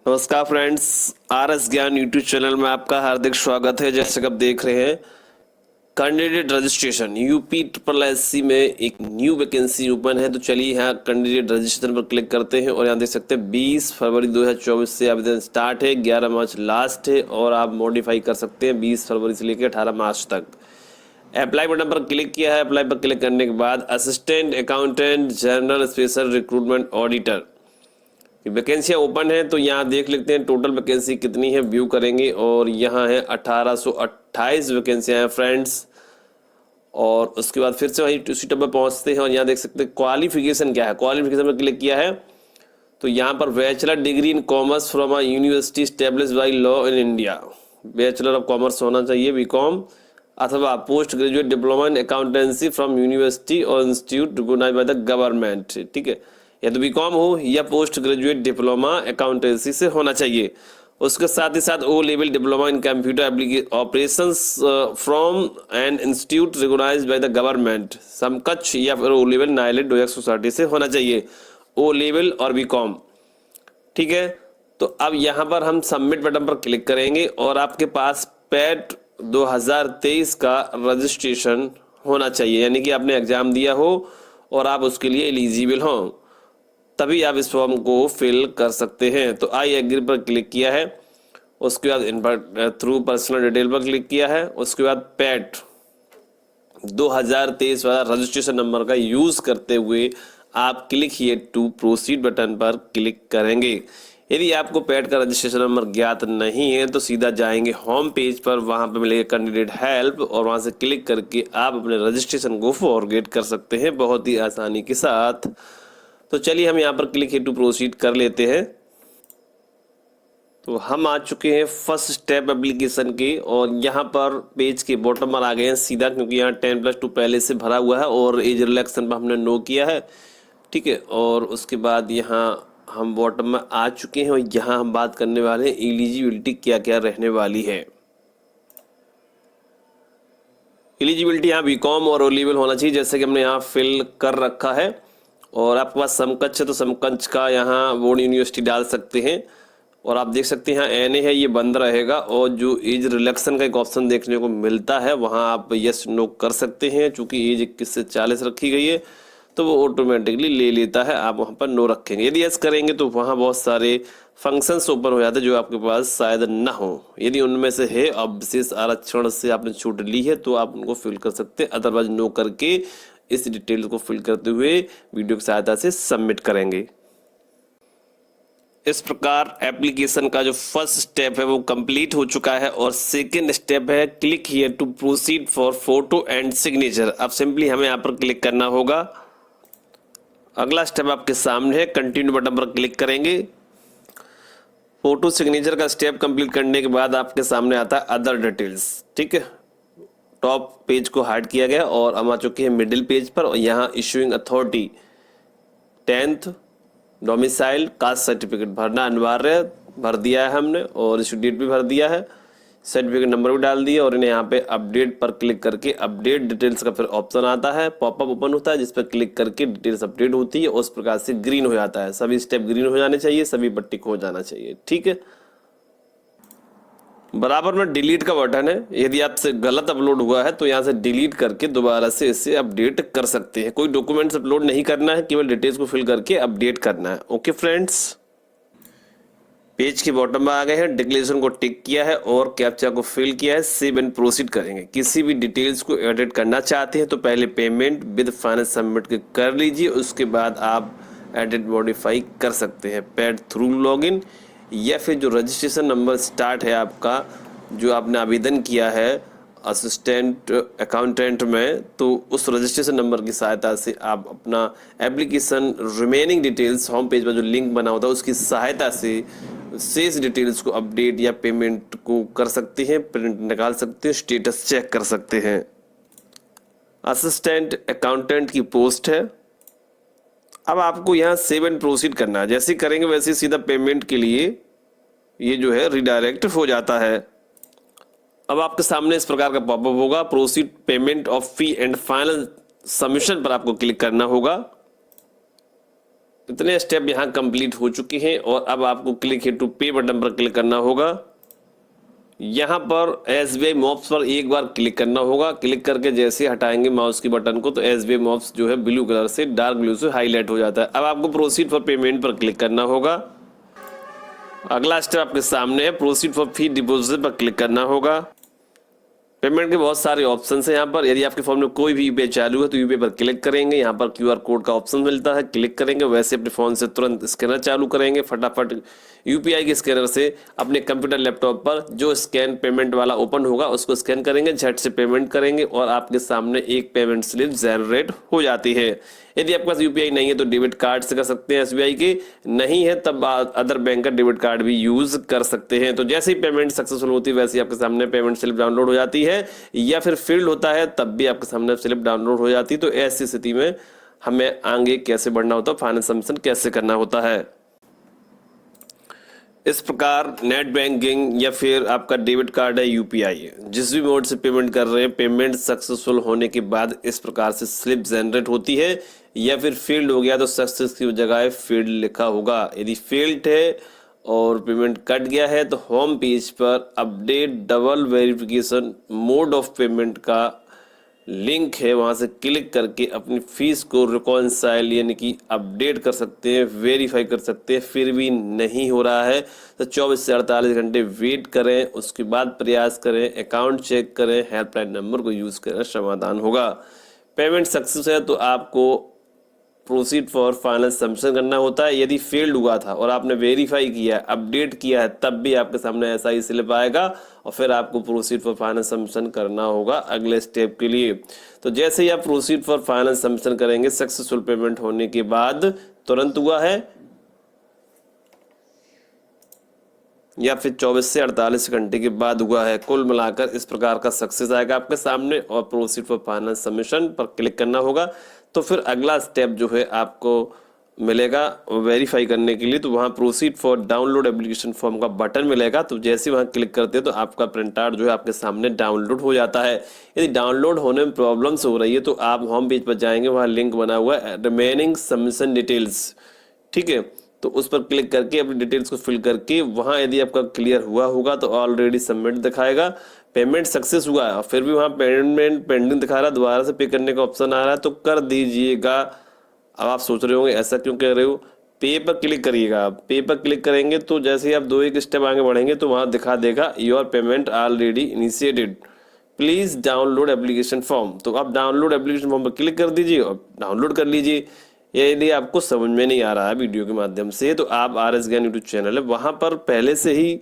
नमस्कार friends, R S ज्ञान YouTube channel में आपका हार्दिक स्वागत है। जैसे कि आप देख रहे हैं, candidate registration UP triple S C में एक न्यू वैकेंसी ओपन है। तो चलिए यहाँ कैंडिडेट रजिस्ट्रेशन पर क्लिक करते हैं और यहाँ देख सकते हैं 20 फरवरी 2024 से आवेदन स्टार्ट है, 11 मार्च लास्ट है और आप मॉडिफाई कर सकते हैं 20 फरवरी से लेकर 18 मार्च तक। अप्लाई बटन पर क्लिक किया है। अप्लाई पर क्लिक करने के बाद assistant accountant general special recruitment auditor वैकेंसियाँ ओपन है। तो यहाँ देख लेते हैं टोटल वैकेंसी कितनी है, व्यू करेंगे और यहाँ है 1828 वैकेंसियाँ हैं फ्रेंड्स। और उसके बाद फिर से वही उसी टब पर पहुँचते हैं और यहाँ देख सकते हैं क्वालिफिकेशन क्या है। क्वालिफिकेशन पर क्लिक किया है तो यहाँ पर bachelor degree in commerce from a university establish by law in India, bachelor of commerce होना चाहिए बीकॉम, अथवा post graduate diploma in accountancy from university और institute recognised by the government. ठीक है, या तो बीकॉम हो या पोस्ट ग्रेजुएट डिप्लोमा अकाउंटेंसी से होना चाहिए। उसके साथ ही साथ O level diploma in computer operations from an institute recognised by the government, समकक्ष या फिर O level NIELIT DOEACC society से होना चाहिए, ओ लेवल और बीकॉम। ठीक है, तो अब यहाँ पर हम सबमिट बटन पर क्लिक करेंगे और आपके पास पैट 2023 का रजिस्ट्रेशन होना चाहिए, यानी कि आपने एग्जाम दिया हो और आप उसके लिए एलिजिबल हों, तभी आप इस फॉर्म को फिल कर सकते हैं। तो आई एग्री पर क्लिक किया है, उसके बाद थ्रू पर्सनल डिटेल पर क्लिक किया है, उसके बाद पैट 2023 वाला रजिस्ट्रेशन नंबर का यूज करते हुए आप click here to proceed button पर क्लिक करेंगे। यदि आपको पैट का रजिस्ट्रेशन नंबर ज्ञात नहीं है तो सीधा जाएंगे होम पेज पर, वहां पर मिलेगा कैंडिडेट हेल्प और वहां से क्लिक करके आप अपने रजिस्ट्रेशन को फॉरगेट कर सकते हैं बहुत ही आसानी के साथ। तो चलिए हम यहाँ पर क्लिक हियर टू प्रोसीड कर लेते हैं। तो हम आ चुके हैं फर्स्ट स्टेप एप्लीकेशन के और यहाँ पर पेज के बॉटम पर आ गए हैं सीधा, क्योंकि यहाँ 10+2 पहले से भरा हुआ है और एज रिलैक्सन पर हमने नो किया है। ठीक है, और उसके बाद यहाँ हम बॉटम में आ चुके हैं और यहाँ हम बात करने वाले हैं एलिजिबिलिटी क्या क्या रहने वाली है। एलिजिबिलिटी यहाँ बीकॉम और ओ लेवल होना चाहिए, जैसे कि हमने यहाँ फिल कर रखा है। और आपके पास समकक्ष है तो समकक्ष का यहाँ बोर्ड यूनिवर्सिटी डाल सकते हैं। और आप देख सकते हैं यहाँ एनए है, ये बंद रहेगा। और जो एज रिलैक्सन का एक ऑप्शन देखने को मिलता है वहाँ आप यस नो कर सकते हैं, चूंकि एज 21 से 40 रखी गई है तो वो ऑटोमेटिकली ले लेता है, आप वहाँ पर नो रखेंगे। यदि यस करेंगे तो वहाँ बहुत सारे फंक्शंस ओपन हो जाते हैं जो आपके पास शायद ना हो। यदि उनमें से है और विशेष आरक्षण से आपने छूट ली है तो आप उनको फिल कर सकते हैं, अदरवाइज नो करके इस डिटेल्स को फिल करते हुए वीडियो की सहायता से सबमिट करेंगे। इस प्रकार एप्लीकेशन का जो फर्स्ट स्टेप है वो कंप्लीट हो चुका है और सेकंड स्टेप है click here to proceed for photo and signature. अब सिंपली हमें यहाँ पर क्लिक करना होगा। अगला स्टेप आपके सामने है, कंटिन्यू बटन पर क्लिक करेंगे। फोटो सिग्नेचर का स्टेप कंप्लीट करने के बाद आपके सामने आता है अदर डिटेल्स। ठीक है, टॉप पेज को हाइड किया गया और हम आ चुके हैं मिडिल पेज पर और यहाँ issuing authority 10th domicile caste certificate भरना अनिवार्य, भर दिया है हमने और इशू डेट भी भर दिया है, सर्टिफिकेट नंबर भी डाल दिया और इन्हें यहाँ पे अपडेट पर क्लिक करके अपडेट डिटेल्स का फिर ऑप्शन आता है, पॉपअप ओपन होता है जिस पर क्लिक करके डिटेल्स अपडेट होती है। उस प्रकार से ग्रीन हो जाता है, सभी स्टेप ग्रीन हो जाने चाहिए, सभी पर टिक हो जाना चाहिए। ठीक है, बराबर में डिलीट का बटन है, यदि आपसे गलत अपलोड हुआ है तो यहाँ से डिलीट करके दोबारा से इसे अपडेट कर सकते हैं। कोई डॉक्यूमेंट्स अपलोड नहीं करना है, केवल डिटेल्स को फिल करके अपडेट करना है। ओके फ्रेंड्स, पेज के बॉटम में आ गए हैं, डिक्लेरेशन को टिक किया है और कैप्चा को फिल किया है, सेव एंड प्रोसीड करेंगे। किसी भी डिटेल्स को एडिट करना चाहते हैं तो पहले पेमेंट विद फाइनेंस सबमिट कर लीजिए, उसके बाद आप एडिट मॉडिफाई कर सकते हैं पैड थ्रू लॉगिन, या फिर जो रजिस्ट्रेशन नंबर स्टार्ट है आपका, जो आपने आवेदन किया है असिस्टेंट अकाउंटेंट में, तो उस रजिस्ट्रेशन नंबर की सहायता से आप अपना application remaining details home page पर जो लिंक बना होता है उसकी सहायता से शेष डिटेल्स को अपडेट या पेमेंट को कर सकते हैं, प्रिंट निकाल सकते हैं, स्टेटस चेक कर सकते हैं। असिस्टेंट अकाउंटेंट की पोस्ट है। अब आपको यहाँ सेव एंड प्रोसीड करना है, जैसे करेंगे वैसे सीधा पेमेंट के लिए ये जो है रिडायरेक्ट हो जाता है। अब आपके सामने इस प्रकार का पॉपअप होगा, proceed payment of fee and final submission पर आपको क्लिक करना होगा। इतने स्टेप यहाँ कंप्लीट हो चुके हैं और अब आपको क्लिक हियर टू पे बटन पर क्लिक करना होगा। यहाँ पर SBI मॉप्स पर एक बार क्लिक करना होगा। क्लिक करके जैसे हटाएंगे माउस की बटन को तो SBI मॉप्स जो है ब्लू कलर से डार्क ब्लू से हाईलाइट हो जाता है। अब आपको प्रोसीड फॉर पेमेंट पर क्लिक करना होगा। अगला स्टेप आपके सामने है, प्रोसीड फॉर फी डिपॉजिट पर क्लिक करना होगा। पेमेंट के बहुत सारे ऑप्शन है यहाँ पर। यदि आपके फोन में कोई भी यूपीआई चालू है तो यूपीआई पर क्लिक करेंगे, यहाँ पर QR कोड का ऑप्शन मिलता है, क्लिक करेंगे। वैसे अपने फोन से तुरंत स्कैनर चालू करेंगे, फटाफट यूपीआई के स्कैनर से अपने कंप्यूटर लैपटॉप पर जो स्कैन पेमेंट वाला ओपन होगा उसको स्कैन करेंगे, झट से पेमेंट करेंगे और आपके सामने एक पेमेंट स्लिप जनरेट हो जाती है। यदि आपके पास यूपीआई नहीं है तो डेबिट कार्ड से कर सकते हैं SBI के, नहीं है तब अदर बैंक का डेबिट कार्ड भी यूज कर सकते हैं। तो जैसे ही पेमेंट सक्सेसफुल होती है वैसे ही आपके सामने पेमेंट स्लिप डाउनलोड हो जाती है, या फिर फील्ड होता है तब भी आपके सामने स्लिप डाउनलोड हो जाती है। तो ऐसी स्थिति में हमें आगे कैसे बढ़ना होता है, फाइनेंस सबमिशन कैसे करना होता है। इस प्रकार नेट बैंकिंग या फिर आपका डेबिट कार्ड है, यूपीआई, जिस भी मोड से पेमेंट कर रहे हैं, पेमेंट सक्सेसफुल होने के बाद इस प्रकार से स्लिप जनरेट होती है। या फिर फील्ड हो गया तो सक्सेस की जगह फील्ड लिखा होगा। यदि फील्ड है और पेमेंट कट गया है तो होम पेज पर update double verification mode of payment का लिंक है, वहां से क्लिक करके अपनी फीस को रिकॉन्साइल यानी कि अपडेट कर सकते हैं, वेरीफाई कर सकते हैं। फिर भी नहीं हो रहा है तो 24 से 48 घंटे वेट करें, उसके बाद प्रयास करें, अकाउंट चेक करें, हेल्पलाइन नंबर को यूज करें, समाधान होगा। पेमेंट सक्सेस है तो आपको प्रोसीड फॉर फाइनल सबमिशन करना होता है। यदि फेल्ड हुआ था और आपने वेरीफाई किया, अपडेट किया है, तब भी आपके सामने ऐसा ही स्लिप आएगा और फिर आपको प्रोसीड फॉर फाइनल सबमिशन करना होगा अगले स्टेप के लिए। तो जैसे ही आप प्रोसीड फॉर फाइनल सबमिशन करेंगे, सक्सेसफुल पेमेंट होने के बाद तुरंत हुआ है या फिर 24 से 48 घंटे के बाद हुआ है, कुल मिलाकर इस प्रकार का सक्सेस आएगा आपके सामने और प्रोसीड फॉर फाइनल सबमिशन पर क्लिक करना होगा। तो फिर अगला स्टेप जो है आपको मिलेगा वेरीफाई करने के लिए, तो वहाँ proceed for download application form का बटन मिलेगा। तो जैसे वहाँ क्लिक करते हैं तो आपका प्रिंट आउट जो है आपके सामने डाउनलोड हो जाता है। यदि डाउनलोड होने में प्रॉब्लम्स हो रही है तो आप होम पेज पर जाएंगे, वहाँ लिंक बना हुआ है रिमेनिंग सबमिशन डिटेल्स, ठीक है, तो उस पर क्लिक करके अपनी डिटेल्स को फिल करके वहाँ यदि आपका क्लियर हुआ होगा तो ऑलरेडी सबमिट दिखाएगा, पेमेंट सक्सेस हुआ है और फिर भी वहाँ पेमेंट पेंडिंग दिखा रहा है, दोबारा से पे करने का ऑप्शन आ रहा है तो कर दीजिएगा। अब आप सोच रहे होंगे ऐसा क्यों कह रहे हो, पे पर क्लिक करिएगा। आप पे पर क्लिक करेंगे तो जैसे ही आप 2-1 स्टेप आगे बढ़ेंगे तो वहाँ दिखा देगा your payment already initiated, please download application form. तो आप डाउनलोड एप्लीकेशन फॉर्म पर क्लिक कर दीजिए और डाउनलोड कर लीजिए। यदि आपको समझ में नहीं आ रहा है वीडियो के माध्यम से तो आप RS ज्ञान यूट्यूब चैनल है, वहाँ पर पहले से ही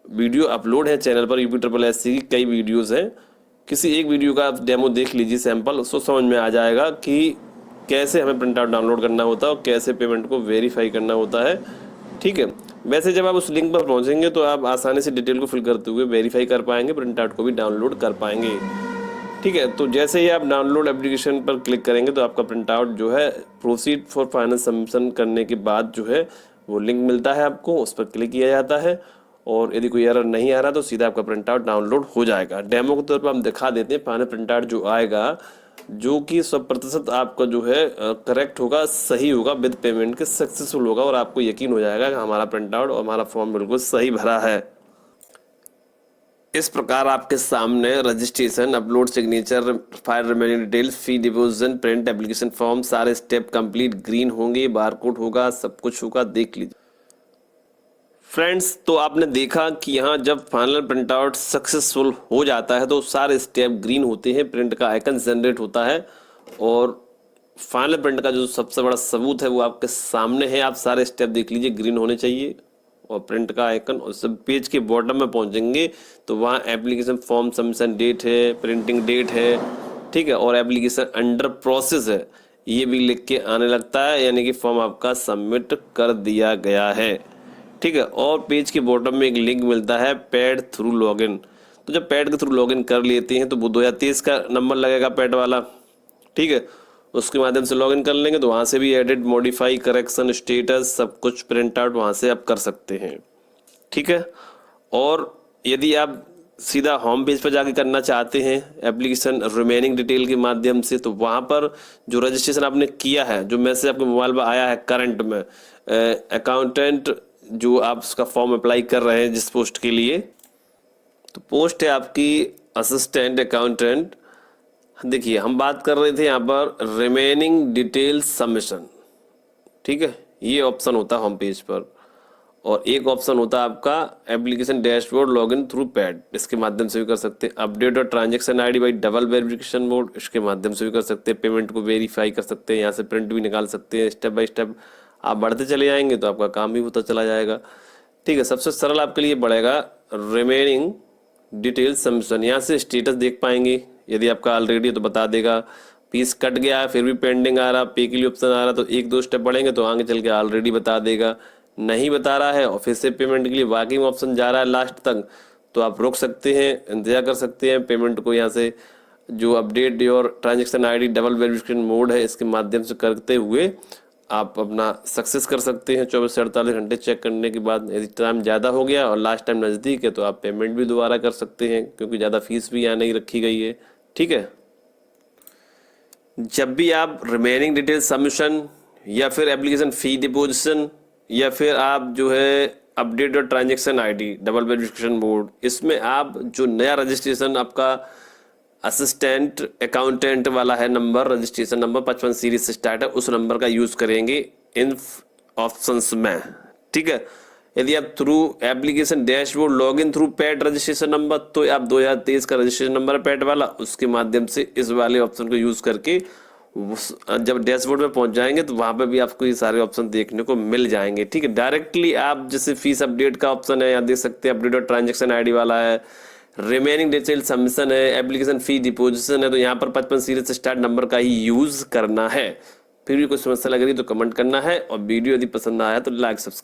वीडियो अपलोड है चैनल पर, UP-SSC की कई वीडियोस हैं। किसी एक वीडियो का आप डेमो देख लीजिए सैंपल, उसको समझ में आ जाएगा कि कैसे हमें प्रिंट आउट डाउनलोड करना होता है और कैसे पेमेंट को वेरीफाई करना होता है, ठीक है। वैसे जब आप उस लिंक पर पहुंचेंगे तो आप आसानी से डिटेल को फिल करते हुए वेरीफाई कर पाएंगे, प्रिंट आउट को भी डाउनलोड कर पाएंगे, ठीक है। तो जैसे ही आप डाउनलोड एप्लीकेशन पर क्लिक करेंगे तो आपका प्रिंट आउट जो है प्रोसीड फॉर फाइनल सबमिशन करने के बाद जो है वो लिंक मिलता है आपको, उस पर क्लिक किया जाता है और यदि कोई एरर नहीं आ रहा तो सीधा आपका प्रिंट आउट डाउनलोड हो जाएगा। डेमो के तौर पर हम दिखा देते हैं फाइनल प्रिंट आउट जो आएगा, जो कि 100% आपका जो है करेक्ट होगा, सही होगा, विद पेमेंट के सक्सेसफुल होगा और आपको यकीन हो जाएगा कि हमारा प्रिंट आउट और हमारा फॉर्म बिल्कुल सही भरा है। इस प्रकार आपके सामने registration, upload signature, file remaining details, fee deposition, print application form, सारे स्टेप कंप्लीट ग्रीन होंगे, बारकोड होगा, सब कुछ होगा, देख लीजिए फ्रेंड्स। तो आपने देखा कि यहाँ जब फाइनल प्रिंट आउट सक्सेसफुल हो जाता है तो सारे स्टेप ग्रीन होते हैं, प्रिंट का आइकन जनरेट होता है और फाइनल प्रिंट का जो सबसे बड़ा सबूत है वो आपके सामने है। आप सारे स्टेप देख लीजिए, ग्रीन होने चाहिए और प्रिंट का आइकन, और सब पेज के बॉटम में पहुंचेंगे तो वहाँ एप्लीकेशन फॉर्म सबमिशन डेट है, प्रिंटिंग डेट है, ठीक है, और एप्लीकेशन अंडर प्रोसेस है, ये भी लिख के आने लगता है, यानी कि फॉर्म आपका सबमिट कर दिया गया है, ठीक है। और पेज के बॉटम में एक लिंक मिलता है पैड थ्रू लॉगिन। तो जब पैड के थ्रू लॉगिन कर लेते हैं तो वो 2023 का नंबर लगेगा पैड वाला, ठीक है, उसके माध्यम से लॉगिन कर लेंगे तो वहाँ से भी एडिट, मॉडिफाई, करेक्शन, स्टेटस सब कुछ प्रिंट आउट वहाँ से आप कर सकते हैं, ठीक है। और यदि आप सीधा होम पेज पर जाके करना चाहते हैं एप्लीकेशन रिमेनिंग डिटेल के माध्यम से, तो वहाँ पर जो रजिस्ट्रेशन आपने किया है, जो मैसेज आपके मोबाइल पर आया है करंट में, अकाउंटेंट जो आप उसका फॉर्म अप्लाई कर रहे हैं जिस पोस्ट के लिए, तो पोस्ट है आपकी असिस्टेंट अकाउंटेंट। देखिए हम बात कर रहे थे यहाँ पर रिमेनिंग डिटेल सबमिशन, ठीक है, ये ऑप्शन होता है होम पेज पर। और एक ऑप्शन होता है आपका application dashboard login through pad, इसके माध्यम से भी कर सकते हैं। अपडेट और transaction ID by double verification mode, इसके माध्यम से भी कर सकते हैं। पेमेंट को वेरीफाई कर सकते हैं, यहाँ से प्रिंट भी निकाल सकते हैं। स्टेप बाय स्टेप आप बढ़ते चले जाएंगे तो आपका काम भी होता चला जाएगा, ठीक है। सबसे सरल आपके लिए पड़ेगा रिमेनिंग डिटेल सबमिशन। यहाँ से स्टेटस देख पाएंगे, यदि आपका ऑलरेडी है तो बता देगा। फीस कट गया है फिर भी पेंडिंग आ रहा, पे के लिए ऑप्शन आ रहा, तो एक दो स्टेप बढ़ेंगे तो आगे चल के ऑलरेडी बता देगा। नहीं बता रहा है और फिर से पेमेंट के लिए वाकिंग ऑप्शन जा रहा है लास्ट तक, तो आप रोक सकते हैं, इंतजार कर सकते हैं। पेमेंट को यहाँ से जो अपडेट और transaction ID double verification mode है इसके माध्यम से करते हुए आप अपना सक्सेस कर सकते हैं 24 से 48 घंटे चेक करने के बाद। यदि टाइम ज़्यादा हो गया और लास्ट टाइम नज़दीक है तो आप पेमेंट भी दोबारा कर सकते हैं, क्योंकि ज़्यादा फीस भी यहाँ नहीं रखी गई है, ठीक है। जब भी आप रिमेनिंग डिटेल सबमिशन या फिर एप्लीकेशन फ़ी डिपोजिशन या फिर आप जो है अपडेट और transaction ID double verification mode, इसमें आप जो नया रजिस्ट्रेशन आपका असिस्टेंट अकाउंटेंट वाला है नंबर, रजिस्ट्रेशन नंबर 55 सीरीज से स्टार्ट है, उस नंबर का यूज़ करेंगे इन ऑप्शंस में, ठीक है। यदि आप through application dashboard login through pad registration number, तो आप 2023 का रजिस्ट्रेशन नंबर है पैड वाला, उसके माध्यम से इस वाले ऑप्शन को यूज़ करके जब डैशबोर्ड में पहुंच जाएंगे तो वहां पे भी आपको ये सारे ऑप्शन देखने को मिल जाएंगे, ठीक है। डायरेक्टली आप जैसे फीस अपडेट का ऑप्शन है, यहाँ देख सकते हैं अपडेट और ट्रांजैक्शन आईडी वाला है, रिमेनिंग डिटेल सबमिशन है, एप्लीकेशन फी डिपोजिशन है, तो यहाँ पर 55 सीरीज से स्टार्ट नंबर का ही यूज करना है। फिर भी कोई समस्या लग रही है तो कमेंट करना है, और वीडियो यदि पसंद आया तो लाइक सब्सक्राइब